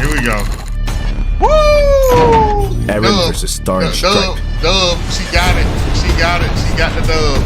Here we go. Woo! Eren versus Star and Stripe. Dub. She got it. She got it. She got the dub.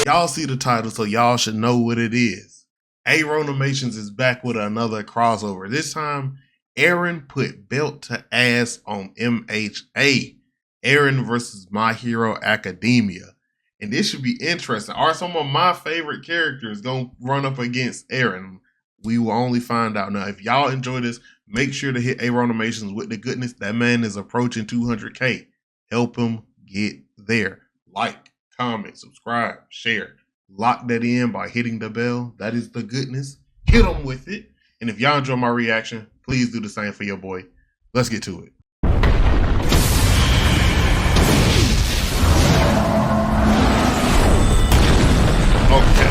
Y'all see the title, so y'all should know what it is. A-ronimations is back with another crossover. This time, Eren put belt to ass on MHA. Eren versus My Hero Academia. And this should be interesting. Are some of my favorite characters going to run up against Eren? We will only find out. Now, if y'all enjoy this, make sure to hit A-ronimations with the goodness. That man is approaching 200K. Help him get there. Like, comment, subscribe, share. Lock that in by hitting the bell. That is the goodness. Hit him with it. And if y'all enjoy my reaction, please do the same for your boy. Let's get to it. Okay.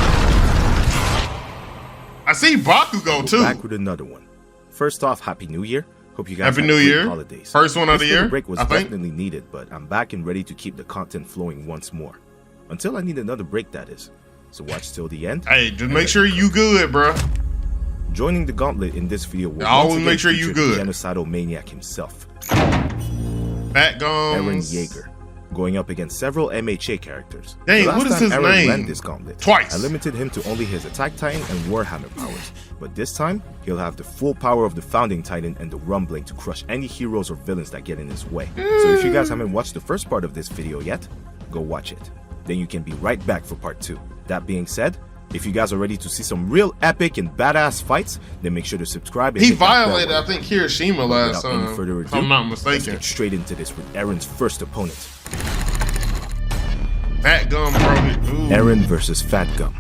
I see Bakugo too. Back with another one. First off, Happy New Year. Hope you guys Happy had New great Year. Holidays. First one of the year. This break was I think definitely needed, but I'm back and ready to keep the content flowing once more. Until I need another break, that is. So watch till the end. Hey, just make sure you good, bro. Joining the gauntlet in this video will always make sure you good. The genocidal maniac himself, Fat Eren Gums. Yaeger, going up against several MHA characters. Dang, The last what is time his Eren name? ran this gauntlet, Twice. I limited him to only his Attack Titan and Warhammer powers, but this time he'll have the full power of the Founding Titan and the Rumbling to crush any heroes or villains that get in his way. So if you guys haven't watched the first part of this video yet, go watch it. Then you can be right back for part 2. That being said, if you guys are ready to see some real epic and badass fights, then make sure to subscribe. And He hit that bell violated, I think, Hiroshima last Without any time. further If ado, I'm not let's mistaken. get straight into this with Eren's first opponent. Fat Gum broke it. Ooh. Eren versus Fat Gum.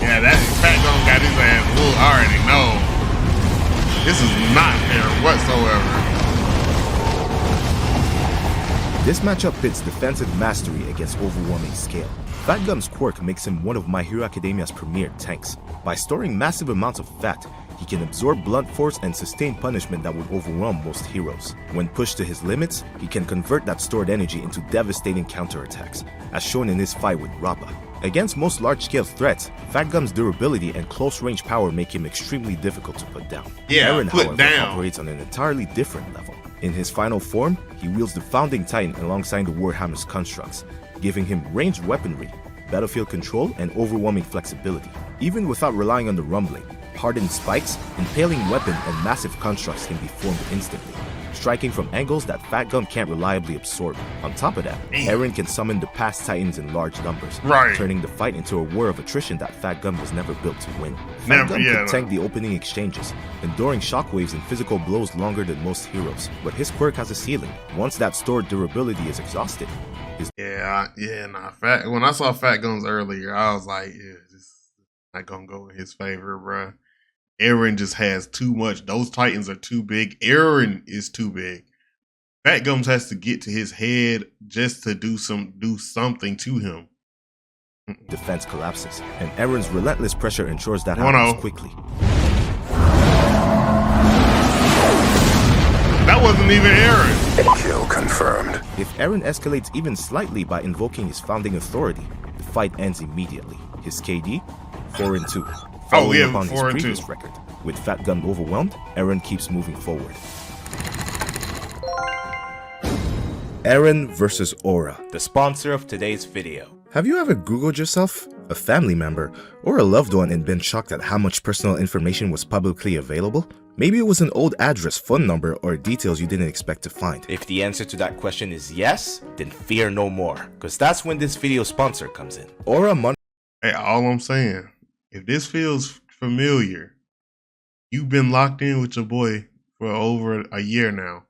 Yeah, that Fat Gum got his ass. Ooh, I already know. This is not fair whatsoever. This matchup pits defensive mastery against overwhelming scale. Fat Gum's quirk makes him one of My Hero Academia's premier tanks. By storing massive amounts of fat, he can absorb blunt force and sustain punishment that would overwhelm most heroes. When pushed to his limits, he can convert that stored energy into devastating counterattacks, as shown in his fight with Rappa. Against most large-scale threats, Fat Gum's durability and close-range power make him extremely difficult to put down. Yeah, Eren, put however, down. operates on an entirely different level. In his final form, he wields the Founding Titan alongside the Warhammer's constructs, giving him ranged weaponry, battlefield control, and overwhelming flexibility. Even without relying on the Rumbling, hardened spikes, impaling weapon, and massive constructs can be formed instantly, striking from angles that Fat Gum can't reliably absorb. On top of that, Eren can summon the past Titans in large numbers, Right. turning the fight into a war of attrition that Fat Gum was never built to win. Never, Fat Gum yeah, can tank the opening exchanges, enduring shockwaves and physical blows longer than most heroes, but his quirk has a ceiling. Once that stored durability is exhausted, his Fat. When I saw Fat Gums earlier, I was like, yeah, this is not gonna go in his favor, bruh. Eren just has too much. Those Titans are too big. Eren is too big. Fat Gums has to get to his head just to do something to him. defense collapses, and Eren's relentless pressure ensures that 1-0. happens quickly. That wasn't even Eren. Kill confirmed. If Eren escalates even slightly by invoking his founding authority, the fight ends immediately. His KD, 4-2. Following upon his 4-2. previous record. With Fat Gum overwhelmed, Eren keeps moving forward. Eren versus Aura, the sponsor of today's video. Have you ever Googled yourself, a family member, or a loved one and been shocked at how much personal information was publicly available? Maybe it was an old address, phone number, or details you didn't expect to find. If the answer to that question is yes, then fear no more, because that's when this video sponsor comes in. Aura Hey, all I'm saying, if this feels familiar, you've been locked in with your boy for over a year now.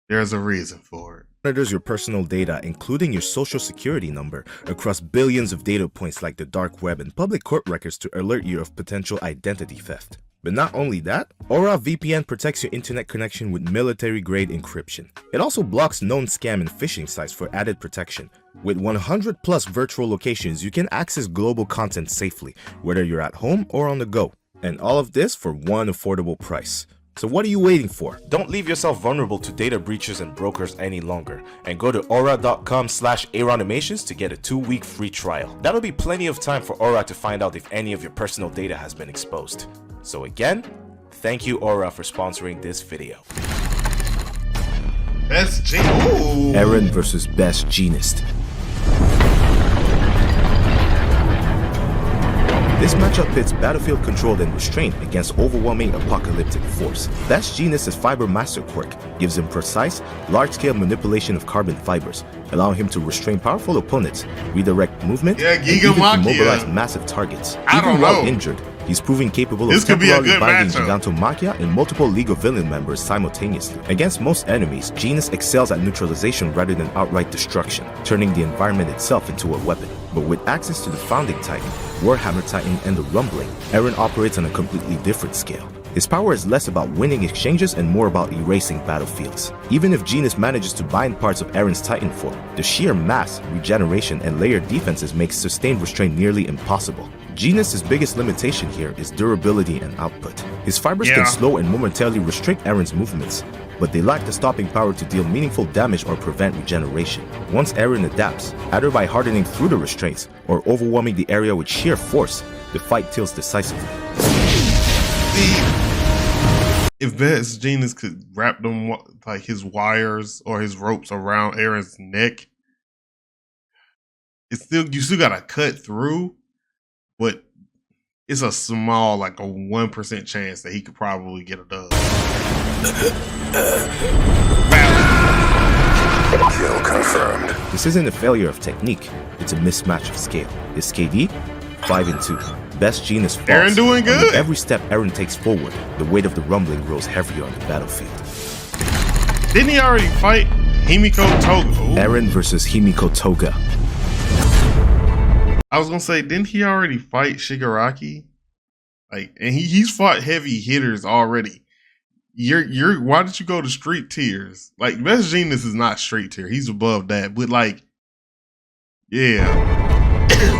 There's a reason for it. monitors your personal data, including your social security number, across billions of data points like the dark web and public court records to alert you of potential identity theft. But not only that, Aura VPN protects your internet connection with military-grade encryption. It also blocks known scam and phishing sites for added protection. With 100 plus virtual locations, you can access global content safely, whether you're at home or on the go. And all of this for one affordable price. So what are you waiting for? Don't leave yourself vulnerable to data breaches and brokers any longer, and go to aura.com/a-ronimations to get a 2-week free trial. That'll be plenty of time for Aura to find out if any of your personal data has been exposed. So again, Thank you, Aura, for sponsoring this video. Best Gene. Eren versus Best Genist. This matchup pits battlefield controlled and restraint against overwhelming apocalyptic force. Best Genist's Fiber Master quirk gives him precise, large-scale manipulation of carbon fibers, allowing him to restrain powerful opponents, redirect movement, and even to mobilize massive targets. Even while injured, he's proving capable of temporarily binding Gigantomachia and multiple League of Villain members simultaneously. Against most enemies, Genist excels at neutralization rather than outright destruction, turning the environment itself into a weapon. But with access to the Founding Titan, Warhammer Titan, and the Rumbling, Eren operates on a completely different scale. His power is less about winning exchanges and more about erasing battlefields. Even if Genist manages to bind parts of Eren's Titan form, the sheer mass, regeneration, and layered defenses make sustained restraint nearly impossible. Genist's biggest limitation here is durability and output. His fibers can slow and momentarily restrict Eren's movements, but they lack the stopping power to deal meaningful damage or prevent regeneration. Once Eren adapts, either by hardening through the restraints or overwhelming the area with sheer force, the fight tilts decisively. If Best Genist could wrap them like his wires or his ropes around Eren's neck, you still gotta cut through, but it's a small, like a 1% chance that he could probably get a dub. Kill confirmed. This isn't a failure of technique, it's a mismatch of scale. His KD, 5-2. Best Genist falls. Eren doing good. With every step Eren takes forward, the weight of the Rumbling grows heavier on the battlefield. Didn't he already fight Himiko Toga? Ooh. Eren versus Himiko Toga. I was gonna say, didn't he already fight Shigaraki? Like, and he's fought heavy hitters already. Why did you go to street tiers? Like, Best Genist is not street tier. He's above that. But like, yeah.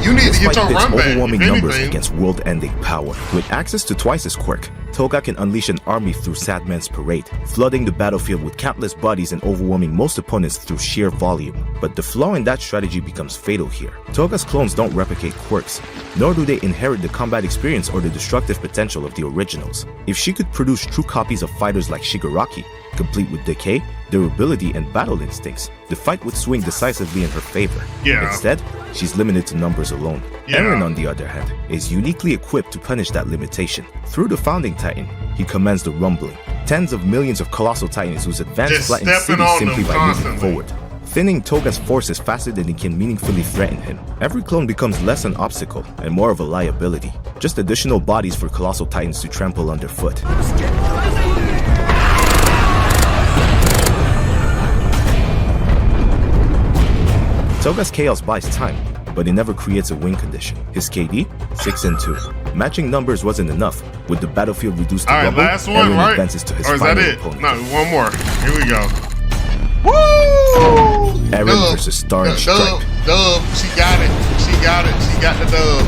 You need to get your run back. Overwhelming numbers against world-ending power. With access to twice his quirk, Toga can unleash an army through Sadman's parade, flooding the battlefield with countless bodies and overwhelming most opponents through sheer volume. But the flaw in that strategy becomes fatal here. Toga's clones don't replicate quirks, nor do they inherit the combat experience or the destructive potential of the originals. If she could produce true copies of fighters like Shigaraki, complete with decay, durability, and battle instincts, the fight would swing decisively in her favor. Instead, she's limited to numbers alone. Eren, on the other hand, is uniquely equipped to punish that limitation. Through the Founding Titan, he commands the Rumbling, tens of millions of colossal titans whose advance flatten cities simply by moving forward. Thinning Toga's forces faster than he can meaningfully threaten him. Every clone becomes less an obstacle and more of a liability, just additional bodies for colossal titans to trample underfoot. Toga's chaos buys time, but it never creates a win condition. His KD, 6-2. Matching numbers wasn't enough. With the battlefield reduced to rubble, Eren advances to his final opponent. No, one more. Here we go. Woo! Eren versus Star and Stripe. Dub. She got it. She got it. She got the dub.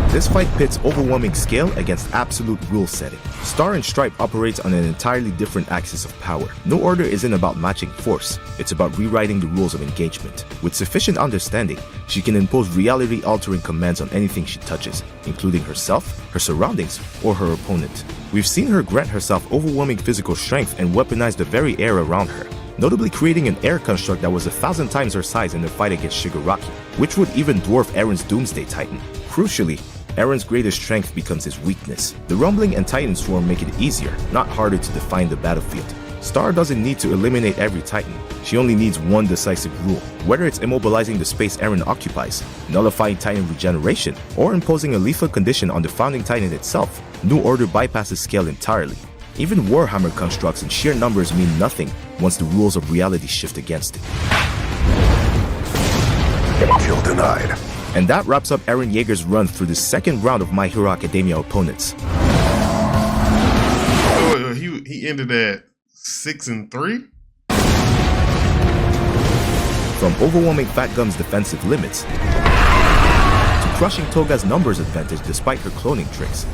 This fight pits overwhelming scale against absolute rule setting. Star and Stripe operates on an entirely different axis of power. No order isn't about matching force, it's about rewriting the rules of engagement. With sufficient understanding, she can impose reality-altering commands on anything she touches, including herself, her surroundings, or her opponent. We've seen her grant herself overwhelming physical strength and weaponize the very air around her, notably creating an air construct that was 1,000 times her size in the fight against Shigaraki, which would even dwarf Eren's Doomsday Titan. Crucially, Eren's greatest strength becomes his weakness. The Rumbling and Titan Swarm make it easier, not harder to define the battlefield. Star doesn't need to eliminate every Titan, she only needs one decisive rule. Whether it's immobilizing the space Eren occupies, nullifying Titan regeneration, or imposing a lethal condition on the Founding Titan itself, New Order bypasses scale entirely. Even Warhammer constructs and sheer numbers mean nothing once the rules of reality shift against it. Kill denied. And that wraps up Eren Yaeger's run through the second round of My Hero Academia opponents. Oh, he ended at 6-3? From overwhelming Fat Gum's defensive limits, to crushing Toga's numbers advantage despite her cloning tricks,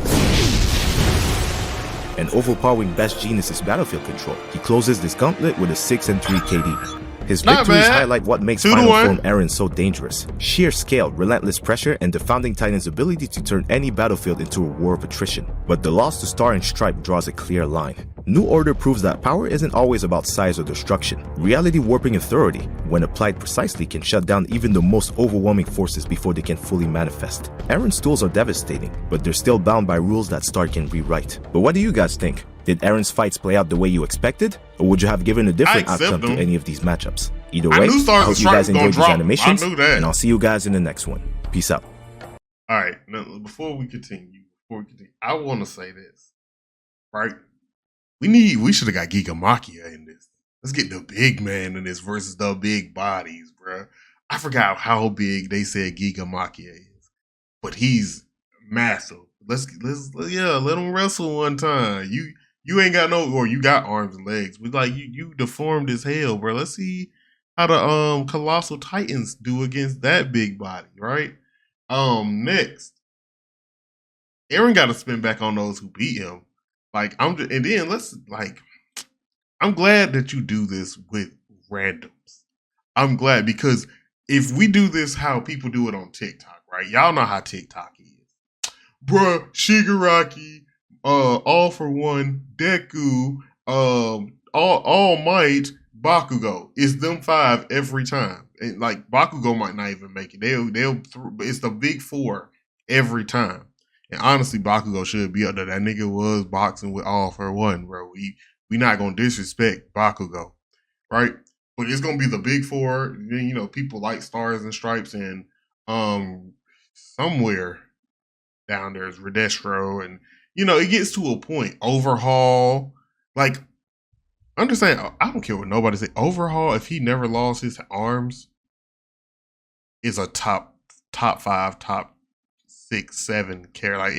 and overpowering Best Genist's battlefield control, he closes this gauntlet with a 6-3 KD. His Not victories bad. highlight what makes 2 to Final 1. Form Eren so dangerous. Sheer scale, relentless pressure, and the Founding Titan's ability to turn any battlefield into a war of attrition. But the loss to Star and Stripe draws a clear line. New Order proves that power isn't always about size or destruction. Reality warping authority, when applied precisely, can shut down even the most overwhelming forces before they can fully manifest. Eren's tools are devastating, but they're still bound by rules that Star can rewrite. But what do you guys think? Did Eren's fights play out the way you expected? Or would you have given a different outcome to any of these matchups? Either way, I hope you guys enjoyed these animations, and I'll see you guys in the next one. Peace out. Alright, now before we continue, I want to say this, right? We should have got Gigamachia in this. Let's get the big man in this versus the big bodies, bruh. I forgot how big they said Gigamachia is, but he's massive. Let him wrestle one time. You ain't got or you got arms and legs, but like you deformed as hell, bro. Let's see how the colossal titans do against that big body, right? Next, Eren got to spin back on those who beat him. Like I'm glad that you do this with randoms. I'm glad because if we do this how people do it on TikTok, right? Y'all know how TikTok is. Bruh, Shigaraki, All for One, Deku, All Might, Bakugo. It's them 5 every time. And like Bakugo might not even make it. It's the big 4 every time. And honestly, Bakugo should be up there. That nigga was boxing with All for One, bro. We not gonna disrespect Bakugo, right? But it's gonna be the big 4. You know, people like Stars and Stripes, and somewhere down there is Redestro, and you know, it gets to a point. Overhaul, like, understand, I don't care what nobody say. Overhaul, if he never lost his arms, is a top 5, top 6, 7 care. Like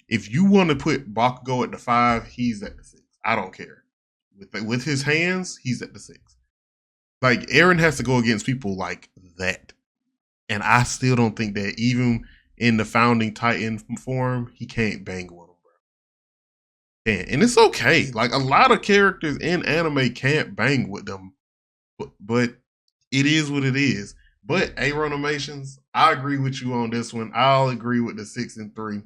if you want to put Bakugo at the 5, he's at the 6. I don't care. With his hands, he's at the 6. Like Eren has to go against people like that, and I still don't think that even in the Founding Titan form, he can't bang with him, bro. And it's okay. Like a lot of characters in anime can't bang with them, but it is what it is. But a-ronimations, I agree with you on this one. I'll agree with the 6 and 3,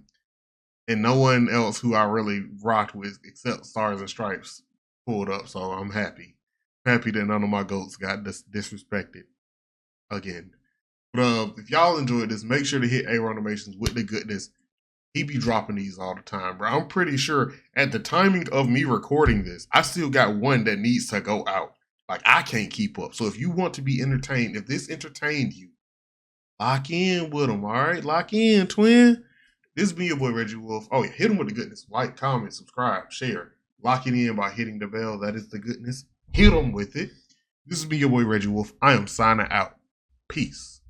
and no one else who I really rocked with except Stars and Stripes pulled up. So I'm happy that none of my goats got disrespected again. But if y'all enjoyed this, make sure to hit a-ronimations with the goodness. He be dropping these all the time, bro. I'm pretty sure at the timing of me recording this, I still got one that needs to go out. Like, I can't keep up. So if you want to be entertained, if this entertained you, lock in with him, all right? Lock in, twin. This has been your boy, Reggie Wolf. Oh, yeah, hit him with the goodness. Like, comment, subscribe, share. Lock it in by hitting the bell. That is the goodness. Hit him with it. This has been your boy, Reggie Wolf. I am signing out. Peace.